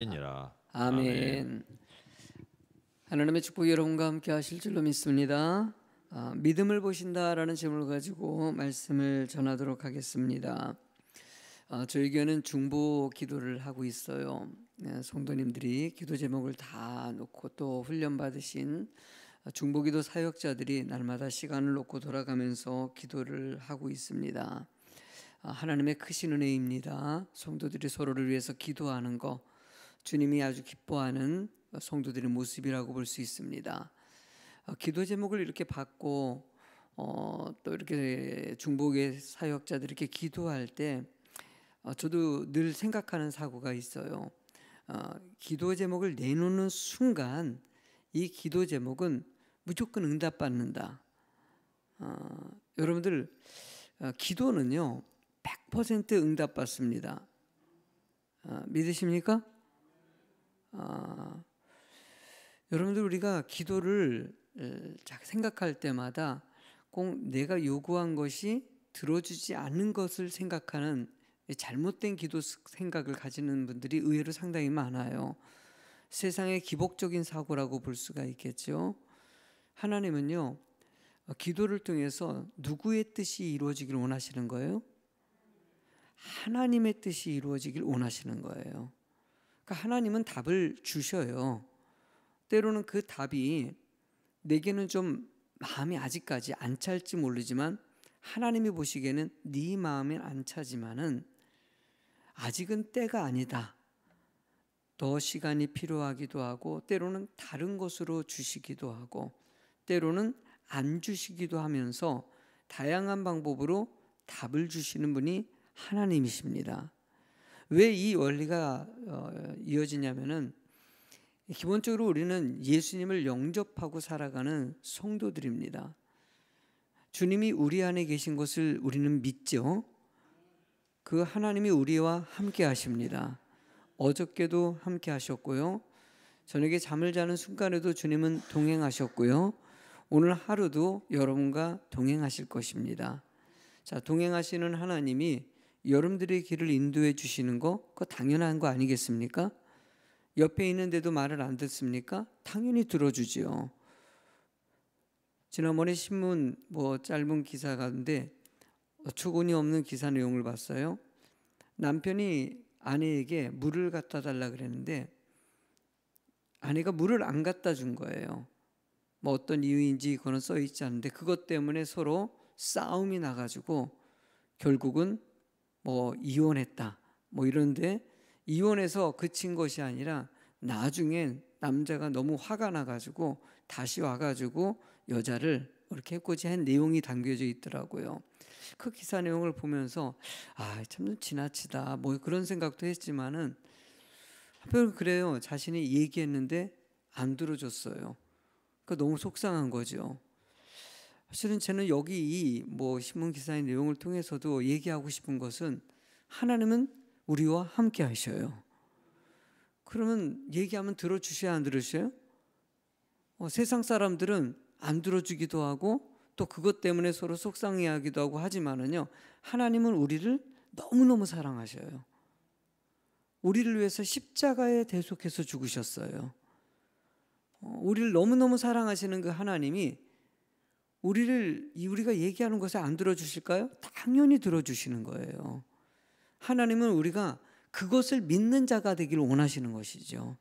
이니라. 아멘. 아멘. 하나님의 축복이 여러분과 함께 하실 줄로 믿습니다. 믿음을 보신다라는 제목을 가지고 말씀을 전하도록 하겠습니다. 저희 교회는 중보 기도를 하고 있어요. 성도님들이 기도 제목을 다 놓고 또 훈련 받으신 중보기도 사역자들이 날마다 시간을 놓고 돌아가면서 기도를 하고 있습니다. 하나님의 크신 은혜입니다. 성도들이 서로를 위해서 기도하는 거 주님이 아주 기뻐하는 성도들의 모습이라고 볼 수 있습니다. 기도 제목을 이렇게 받고 또 이렇게 중보기의 사역자들이 이렇게 기도할 때 저도 늘 생각하는 사고가 있어요. 기도 제목을 내놓는 순간 이 기도 제목은 무조건 응답받는다. 여러분들 기도는요 100% 응답받습니다. 믿으십니까? 여러분들 우리가 기도를 생각할 때마다 꼭 내가 요구한 것이 들어주지 않는 것을 생각하는 잘못된 기도 생각을 가지는 분들이 의외로 상당히 많아요. 세상의 기복적인 사고라고 볼 수가 있겠죠. 하나님은요 기도를 통해서 누구의 뜻이 이루어지길 원하시는 거예요? 하나님의 뜻이 이루어지길 원하시는 거예요. 그러니까 하나님은 답을 주셔요. 때로는 그 답이 내게는 좀 마음이 아직까지 안 찰지 모르지만 하나님이 보시기에는 네 마음엔 안 차지만은 아직은 때가 아니다. 더 시간이 필요하기도 하고 때로는 다른 것으로 주시기도 하고 때로는 안 주시기도 하면서 다양한 방법으로 답을 주시는 분이 하나님이십니다. 왜 이 원리가 이어지냐면은 기본적으로 우리는 예수님을 영접하고 살아가는 성도들입니다. 주님이 우리 안에 계신 것을 우리는 믿죠. 그 하나님이 우리와 함께 하십니다. 어저께도 함께 하셨고요. 저녁에 잠을 자는 순간에도 주님은 동행하셨고요. 오늘 하루도 여러분과 동행하실 것입니다. 자, 동행하시는 하나님이 여러분들의 길을 인도해 주시는 거 그거 당연한 거 아니겠습니까? 옆에 있는데도 말을 안 듣습니까? 당연히 들어주지요. 지난번에 신문 짧은 기사 가운데 어처구니 없는 기사 내용을 봤어요. 남편이 아내에게 물을 갖다 달라 그랬는데 아내가 물을 안 갖다 준 거예요. 어떤 이유인지 그건 써 있지 않은데 그것 때문에 서로 싸움이 나가지고 결국은 이혼했다 이런데 이혼해서 그친 것이 아니라 나중엔 남자가 너무 화가 나가지고 다시 와가지고 여자를 이렇게 해코지 한 내용이 담겨져 있더라고요. 그 기사 내용을 보면서 참 지나치다 그런 생각도 했지만은 한편 그래요. 자신이 얘기했는데 안 들어줬어요. 그러니까 너무 속상한 거죠. 사실은 저는 여기 신문 기사의 내용을 통해서도 얘기하고 싶은 것은 하나님은 우리와 함께 하셔요. 그러면 얘기하면 들어주셔야 안 들으셔요? 세상 사람들은 안 들어주기도 하고 또 그것 때문에 서로 속상해하기도 하고 하지만은요 하나님은 우리를 너무너무 사랑하셔요. 우리를 위해서 십자가에 대속해서 죽으셨어요. 우리를 너무너무 사랑하시는 그 하나님이 우리가 얘기하는 것을 안 들어주실까요? 당연히 들어주시는 거예요. 하나님은 우리가 그것을 믿는 자가 되기를 원하시는 것이죠.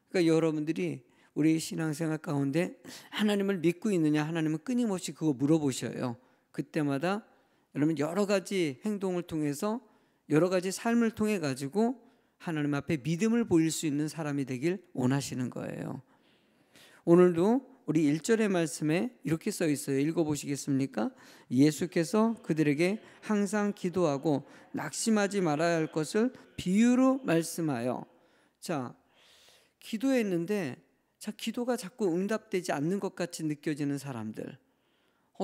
그러니까 여러분들이 우리 신앙생활 가운데 하나님을 믿고 있느냐 하나님은 끊임없이 그거 물어보셔요. 그때마다 여러분 여러 가지 행동을 통해서 여러 가지 삶을 통해 가지고 하나님 앞에 믿음을 보일 수 있는 사람이 되길 원하시는 거예요. 오늘도 우리 1절의 말씀에 이렇게 써 있어요. 읽어보시겠습니까? 예수께서 그들에게 항상 기도하고 낙심하지 말아야 할 것을 비유로 말씀하여. 자, 기도했는데 기도가 자꾸 응답되지 않는 것 같이 느껴지는 사람들.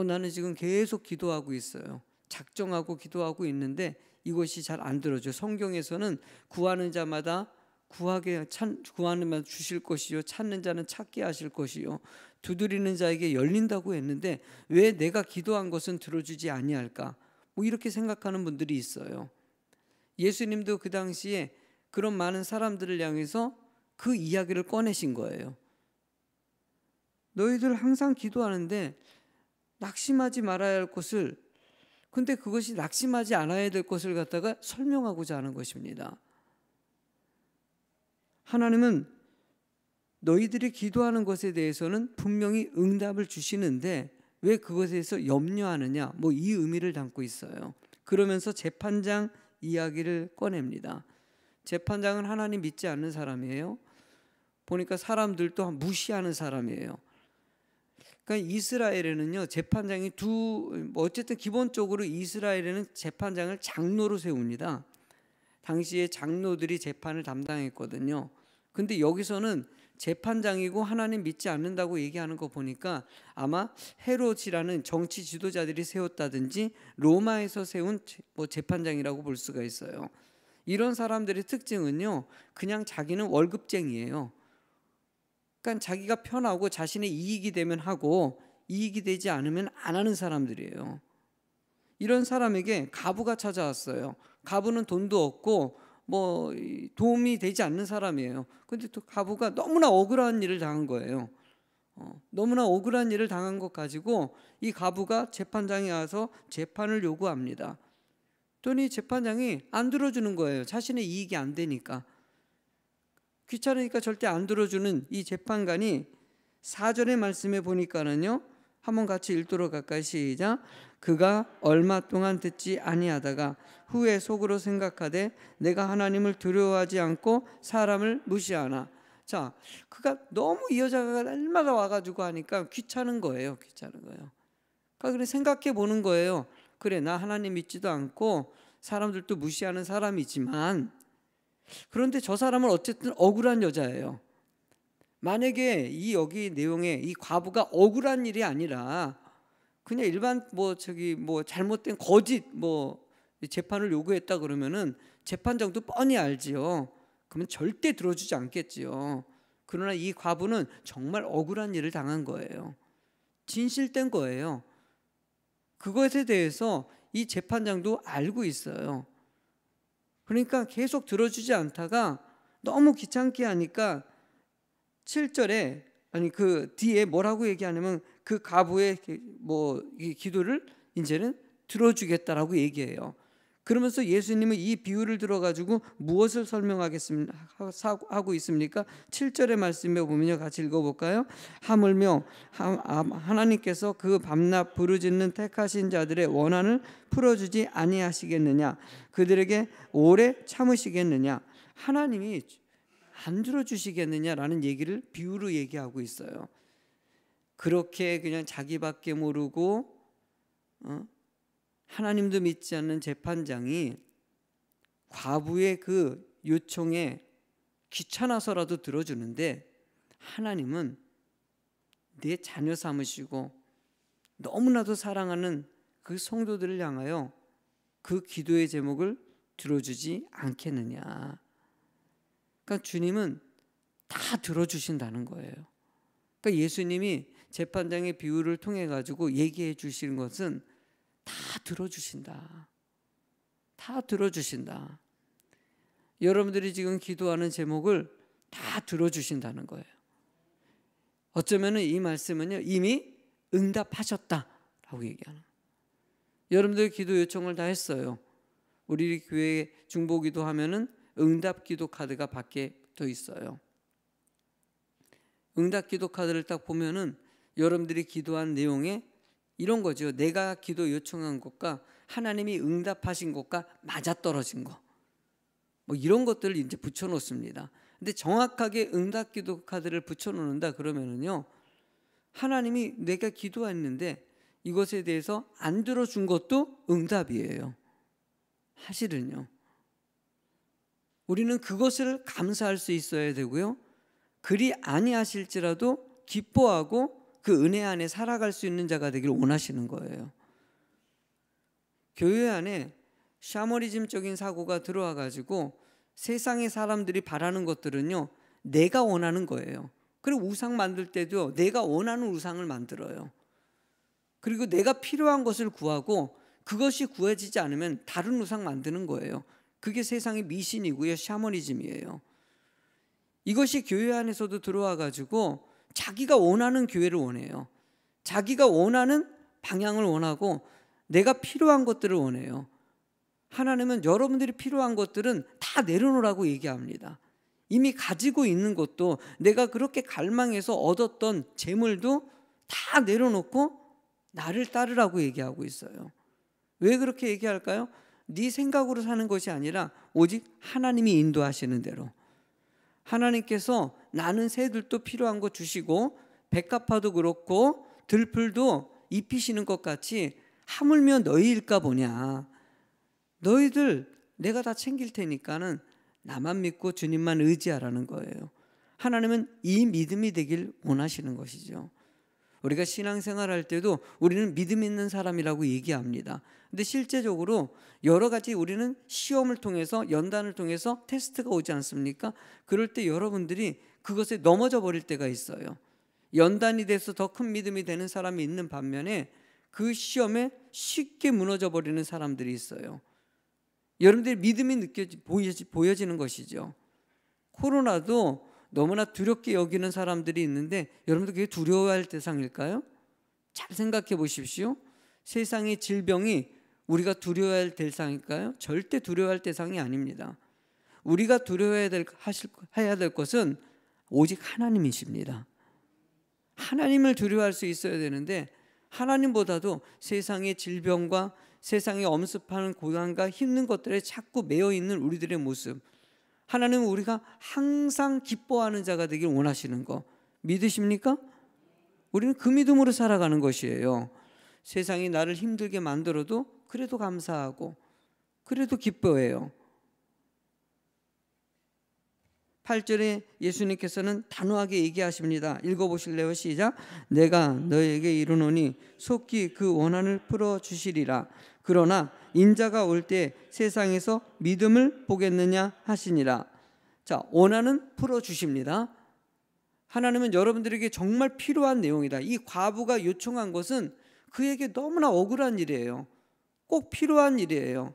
나는 지금 계속 기도하고 있어요. 작정하고 기도하고 있는데 이것이 잘 안 들어져요. 성경에서는 구하는 자마다 구하는 만 주실 것이요 찾는 자는 찾게 하실 것이요 두드리는 자에게 열린다고 했는데 왜 내가 기도한 것은 들어주지 아니할까? 이렇게 생각하는 분들이 있어요. 예수님도 그 당시에 그런 많은 사람들을 향해서 그 이야기를 꺼내신 거예요. 너희들 항상 기도하는데 낙심하지 말아야 할 것을, 근데 그것이 낙심하지 않아야 될 것을 갖다가 설명하고자 하는 것입니다. 하나님은 너희들이 기도하는 것에 대해서는 분명히 응답을 주시는데 왜 그것에 대해서 염려하느냐, 뭐 이 의미를 담고 있어요. 그러면서 재판장 이야기를 꺼냅니다. 재판장은 하나님 믿지 않는 사람이에요. 보니까 사람들도 무시하는 사람이에요. 그러니까 이스라엘에는요, 재판장이 어쨌든 기본적으로 이스라엘에는 재판장을 장로로 세웁니다. 당시에 장로들이 재판을 담당했거든요. 근데 여기서는 재판장이고 하나님 믿지 않는다고 얘기하는 거 보니까 아마 헤롯이라는 정치 지도자들이 세웠다든지 로마에서 세운 재판장이라고 볼 수가 있어요. 이런 사람들의 특징은요, 그냥 자기는 월급쟁이에요. 그러니까 자기가 편하고 자신의 이익이 되면 하고 이익이 되지 않으면 안 하는 사람들이에요. 이런 사람에게 과부가 찾아왔어요. 과부는 돈도 없고 뭐 도움이 되지 않는 사람이에요. 근데 또 과부가 너무나 억울한 일을 당한 거예요. 너무나 억울한 일을 당한 것 가지고 이 과부가 재판장에 와서 재판을 요구합니다. 그랬더니 재판장이 안 들어주는 거예요. 자신의 이익이 안 되니까. 귀찮으니까 절대 안 들어주는 이 재판관이 4절의 말씀에 보니까는요, 한번 같이 읽도록 할까요? 시작. 그가 얼마 동안 듣지 아니하다가 후에 속으로 생각하되 내가 하나님을 두려워하지 않고 사람을 무시하나. 자, 그가 너무 이 여자가 날마다 와가지고 하니까 귀찮은 거예요. 그러니까 생각해 보는 거예요. 그래, 나 하나님 믿지도 않고 사람들도 무시하는 사람이지만, 그런데 저 사람은 어쨌든 억울한 여자예요. 만약에 여기 내용에 이 과부가 억울한 일이 아니라 그냥 일반 잘못된 거짓 재판을 요구했다 그러면은 재판장도 뻔히 알지요. 그러면 절대 들어주지 않겠지요. 그러나 이 과부는 정말 억울한 일을 당한 거예요. 진실된 거예요. 그것에 대해서 이 재판장도 알고 있어요. 그러니까 계속 들어주지 않다가 너무 귀찮게 하니까 7절에 그 뒤에 뭐라고 얘기하냐면 그 과부의 이 기도를 이제는 들어주겠다라고 얘기해요. 그러면서 예수님은 이 비유를 들어가지고 무엇을 하고 있습니까? 7절의 말씀에 보면요, 같이 읽어볼까요? 하물며 하나님께서 그 밤낮 부르짖는 택하신 자들의 원한을 풀어주지 아니하시겠느냐? 그들에게 오래 참으시겠느냐? 하나님이 안 들어주시겠느냐라는 얘기를 비유로 얘기하고 있어요. 그렇게 그냥 자기밖에 모르고 하나님도 믿지 않는 재판장이 과부의 그 요청에 귀찮아서라도 들어주는데, 하나님은 내 자녀 삼으시고 너무나도 사랑하는 그 성도들을 향하여 그 기도의 제목을 들어주지 않겠느냐. 그러니까 주님은 다 들어주신다는 거예요. 그러니까 예수님이 재판장의 비유를 통해 가지고 얘기해 주시는 것은 다 들어주신다. 다 들어주신다. 여러분들이 지금 기도하는 제목을 다 들어주신다는 거예요. 어쩌면 이 말씀은요, 이미 응답하셨다라고 얘기하는 거예요. 여러분들 기도 요청을 다 했어요. 우리 교회 중보기도 하면은 응답 기도 카드가 밖에 또 있어요. 응답 기도 카드를 딱 보면은 여러분들이 기도한 내용에 이런 거죠. 내가 기도 요청한 것과 하나님이 응답하신 것과 맞아떨어진 거, 이런 것들을 이제 붙여놓습니다. 근데 정확하게 응답 기도 카드를 붙여놓는다 그러면은요, 하나님이 내가 기도했는데 이것에 대해서 안 들어준 것도 응답이에요. 사실은요. 우리는 그것을 감사할 수 있어야 되고요, 그리 아니하실지라도 기뻐하고 그 은혜 안에 살아갈 수 있는 자가 되기를 원하시는 거예요. 교회 안에 샤머니즘적인 사고가 들어와 가지고 세상의 사람들이 바라는 것들은요, 내가 원하는 거예요. 그리고 우상 만들 때도 내가 원하는 우상을 만들어요. 그리고 내가 필요한 것을 구하고 그것이 구해지지 않으면 다른 우상 만드는 거예요. 그게 세상의 미신이고요, 샤머니즘이에요. 이것이 교회 안에서도 들어와 가지고 자기가 원하는 교회를 원해요. 자기가 원하는 방향을 원하고 내가 필요한 것들을 원해요. 하나님은 여러분들이 필요한 것들은 다 내려놓으라고 얘기합니다. 이미 가지고 있는 것도, 내가 그렇게 갈망해서 얻었던 재물도 다 내려놓고 나를 따르라고 얘기하고 있어요. 왜 그렇게 얘기할까요? 네 생각으로 사는 것이 아니라 오직 하나님이 인도하시는 대로. 하나님께서 나는 새들도 필요한 거 주시고 백합화도 그렇고 들풀도 입히시는 것 같이 하물며 너희일까 보냐. 너희들 내가 다 챙길 테니까는 나만 믿고 주님만 의지하라는 거예요. 하나님은 이 믿음이 되길 원하시는 것이죠. 우리가 신앙생활할 때도 우리는 믿음 있는 사람이라고 얘기합니다. 근데 실제적으로 여러 가지 우리는 시험을 통해서, 연단을 통해서 테스트가 오지 않습니까? 그럴 때 여러분들이 그것에 넘어져 버릴 때가 있어요. 연단이 돼서 더 큰 믿음이 되는 사람이 있는 반면에 그 시험에 쉽게 무너져 버리는 사람들이 있어요. 여러분들의 믿음이 보여지는 것이죠. 코로나도 너무나 두렵게 여기는 사람들이 있는데 여러분들 그게 두려워할 대상일까요? 잘 생각해 보십시오. 세상의 질병이 우리가 두려워할 대상일까요? 절대 두려워할 대상이 아닙니다. 우리가 두려워해야 될 것은 오직 하나님이십니다. 하나님을 두려워할 수 있어야 되는데 하나님보다도 세상의 질병과 세상에 엄습하는 고난과 힘든 것들에 자꾸 매여 있는 우리들의 모습, 하나님은 우리가 항상 기뻐하는 자가 되길 원하시는 거 믿으십니까? 우리는 그 믿음으로 살아가는 것이에요. 세상이 나를 힘들게 만들어도 그래도 감사하고 그래도 기뻐해요. 8절에 예수님께서는 단호하게 얘기하십니다. 읽어보실래요? 시작. 내가 너에게 이르노니 속히 그 원한을 풀어주시리라. 그러나 인자가 올 때 세상에서 믿음을 보겠느냐 하시니라. 자, 원한은 풀어주십니다. 하나님은 여러분들에게 정말 필요한 내용이다. 이 과부가 요청한 것은 그에게 너무나 억울한 일이에요. 꼭 필요한 일이에요.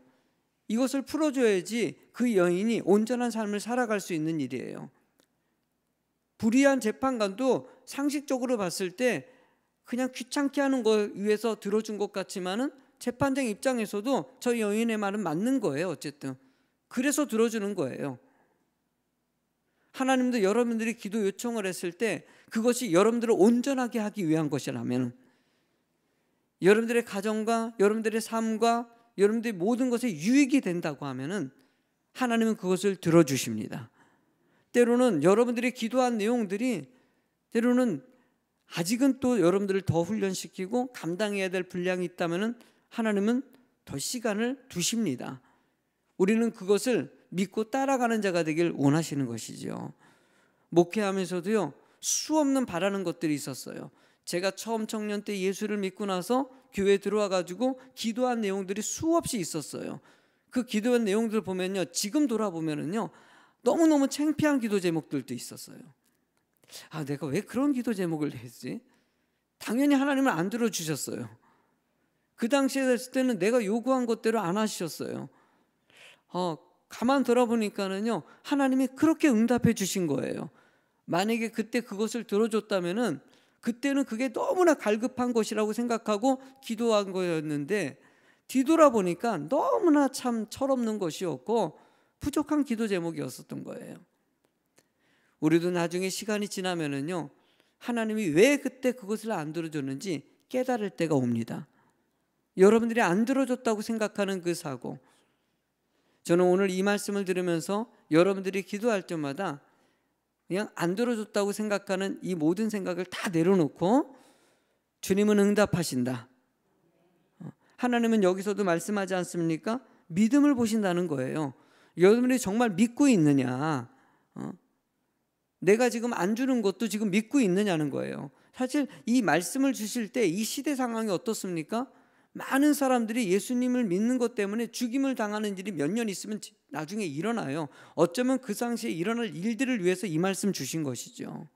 이것을 풀어줘야지 그 여인이 온전한 삶을 살아갈 수 있는 일이에요. 불의한 재판관도 상식적으로 봤을 때 그냥 귀찮게 하는 거 위해서 들어준 것 같지만은 재판장 입장에서도 저 여인의 말은 맞는 거예요. 어쨌든 그래서 들어주는 거예요. 하나님도 여러분들이 기도 요청을 했을 때 그것이 여러분들을 온전하게 하기 위한 것이라면, 여러분들의 가정과 여러분들의 삶과 여러분들의 모든 것에 유익이 된다고 하면은 하나님은 그것을 들어주십니다. 때로는 여러분들이 기도한 내용들이 때로는 아직은 또 여러분들을 더 훈련시키고 감당해야 될 분량이 있다면은 하나님은 더 시간을 두십니다. 우리는 그것을 믿고 따라가는 자가 되길 원하시는 것이죠. 목회하면서도요, 수없는 바라는 것들이 있었어요. 제가 처음 청년 때 예수를 믿고 나서 교회에 들어와 가지고 기도한 내용들이 수없이 있었어요. 그 기도한 내용들을 보면요, 지금 돌아보면은요, 너무너무 창피한 기도 제목들도 있었어요. 아, 내가 왜 그런 기도 제목을 했지? 당연히 하나님은 안 들어주셨어요. 그 당시에 했을 때는 내가 요구한 것대로 안 하셨어요. 가만 돌아보니까는요, 하나님이 그렇게 응답해 주신 거예요. 만약에 그때 그것을 들어줬다면은 그때는 그게 너무나 갈급한 것이라고 생각하고 기도한 거였는데, 뒤돌아보니까 너무나 참 철없는 것이었고 부족한 기도 제목이었었던 거예요. 우리도 나중에 시간이 지나면은요, 하나님이 왜 그때 그것을 안 들어줬는지 깨달을 때가 옵니다. 여러분들이 안 들어줬다고 생각하는 그 사고, 저는 오늘 이 말씀을 들으면서 여러분들이 기도할 때마다 그냥 안 들어줬다고 생각하는 이 모든 생각을 다 내려놓고 주님은 응답하신다. 하나님은 여기서도 말씀하지 않습니까? 믿음을 보신다는 거예요. 여러분들이 정말 믿고 있느냐, 내가 지금 안 주는 것도 지금 믿고 있느냐는 거예요. 사실 이 말씀을 주실 때 이 시대 상황이 어떻습니까? 많은 사람들이 예수님을 믿는 것 때문에 죽임을 당하는 일이 몇 년 있으면 나중에 일어나요. 어쩌면 그 당시에 일어날 일들을 위해서 이 말씀 주신 것이죠.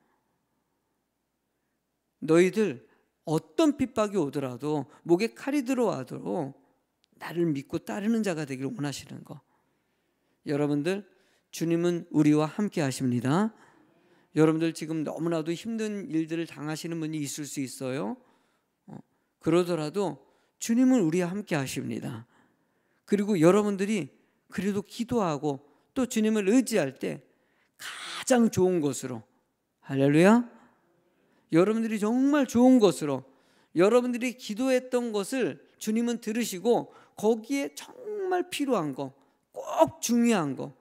너희들 어떤 핍박이 오더라도, 목에 칼이 들어와도 나를 믿고 따르는 자가 되기를 원하시는 거. 여러분들, 주님은 우리와 함께 하십니다. 여러분들 지금 너무나도 힘든 일들을 당하시는 분이 있을 수 있어요. 그러더라도 주님은 우리와 함께 하십니다. 그리고 여러분들이 그래도 기도하고 또 주님을 의지할 때 가장 좋은 것으로, 할렐루야, 여러분들이 정말 좋은 것으로, 여러분들이 기도했던 것을 주님은 들으시고 거기에 정말 필요한 거, 꼭 중요한 거,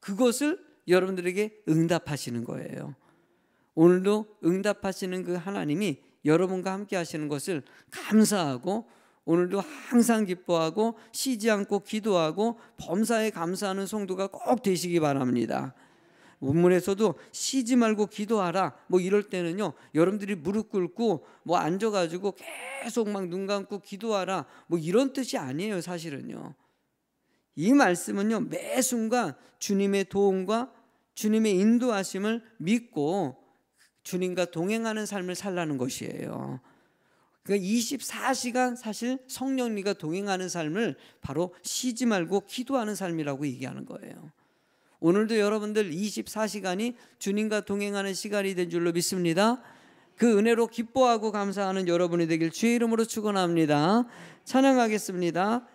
그것을 여러분들에게 응답하시는 거예요. 오늘도 응답하시는 그 하나님이 여러분과 함께 하시는 것을 감사하고, 오늘도 항상 기뻐하고 쉬지 않고 기도하고 범사에 감사하는 성도가 꼭 되시기 바랍니다. 본문에서도 쉬지 말고 기도하라 뭐 이럴 때는요, 여러분들이 무릎 꿇고 뭐 앉아가지고 계속 막 눈 감고 기도하라 뭐 이런 뜻이 아니에요. 사실은요, 이 말씀은요, 매 순간 주님의 도움과 주님의 인도하심을 믿고 주님과 동행하는 삶을 살라는 것이에요. 그러니까 24시간 사실 성령님과 동행하는 삶을 바로 쉬지 말고 기도하는 삶이라고 얘기하는 거예요. 오늘도 여러분들 24시간이 주님과 동행하는 시간이 된 줄로 믿습니다. 그 은혜로 기뻐하고 감사하는 여러분이 되길 주의 이름으로 축원합니다. 찬양하겠습니다.